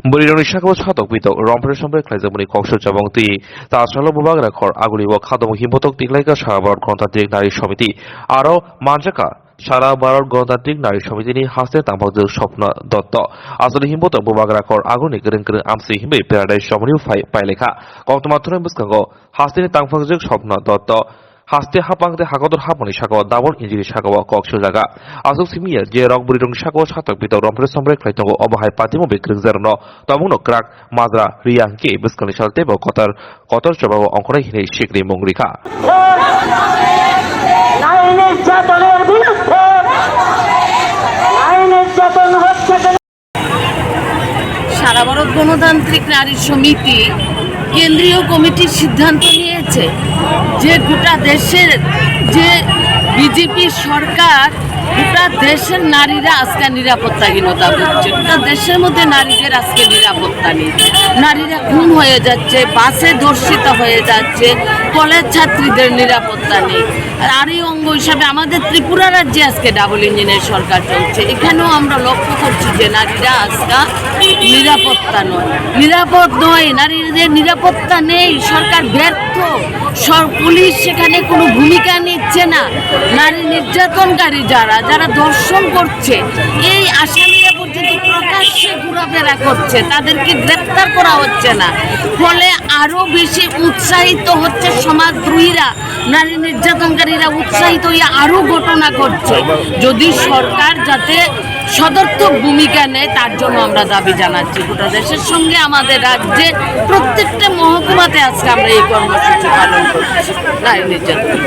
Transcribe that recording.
Burioni Shako Chatok with Romper Shamber Klazamuni Koksho Chabongti, Tasalo Bubagra Kor Aguli Wakadam Himotok Tiglaka Shabar Kontatik Nari Shomiti, Aro Manjaka. সারা ভারত গণতান্ত্রিক নারী সমিতিনি হাসতে তাম্পদের স্বপ্ন দত্ত আসলে হিমবত বুবাগ্রাকর আগুনে গরেন আমসি হিমে paradise সমনিউ পাইলেখা কতমাত্র বুসকাঙ্গ হাসতে তাংফাংজক স্বপ্ন দত্ত হাসতে হাপাংতে হাকদর হাপনি সাগো দাবল ইঞ্জিনি সাগো কক্সো জায়গা আসুক সিমিয়া যে রংবুরি রং সাগো সাতক বিত রম্পরে সম্রে ক্লাইতঙ্গ অবহাই পাতিমো বিক্রিক জারন তমুনো ক্রাক মাদ্রা রিয়াংকে বিস্কানি সালতে ব কতর জবাব অঙ্কনাই হিনে শিকরি মংরিখা সারা ভারত গণতান্ত্রিক নারী সমিতি কেন্দ্রীয় কমিটির সিদ্ধান্ত নিয়েছে যে গোটা দেশের যে বিজেপি সরকার গোটা দেশের নারীরা আজকে নিরাপত্তাহীনতা ভুগছে। গোটা দেশের মধ্যে নারীদের আজকে নিরাপত্তা নেই। নারীরা খুন হয়ে যাচ্ছে, বাসে ধর্ষিত হয়ে যাচ্ছে, কলেজ ছাত্রীদের নিরাপত্তা নেই। আর এই অঙ্গ হিসাবে আমাদের ত্রিপুরা রাজ্যে আজকে ডাবল ইঞ্জিনের সরকার চলছে। এখানেও আমরা লক্ষ্য করছি যে নারীরা আজকে নিরাপদ নয়, নারীদের নিরাপত্তা নেই। সরকার ব্যর্থ, পুলিশ সেখানে কোনো ভূমিকা নিচ্ছে না। নারী নির্যাতনকারী যারা ধর্ষণ করছে, এই আসামিরা পর্যন্ত প্রকাশ্যে ঘোরাফেরা করছে, তাদেরকে গ্রেপ্তার করা হচ্ছে না। ফলে আরো বেশি উৎসাহিত হচ্ছে সমাজদ্রোহীরা, নারী নির্যাতনকারীরা উৎসাহিত হয়ে আরো ঘটনা ঘটছে। যদি সরকার যাতে সদর্থক ভূমিকা নেয় তার জন্য আমরা দাবি জানাচ্ছি। গোটা দেশের সঙ্গে আমাদের রাজ্যে প্রত্যেকটা মহকুমাতে আজকে আমরা এই কর্মসূচি পালন করছি নারী নির্যাতন।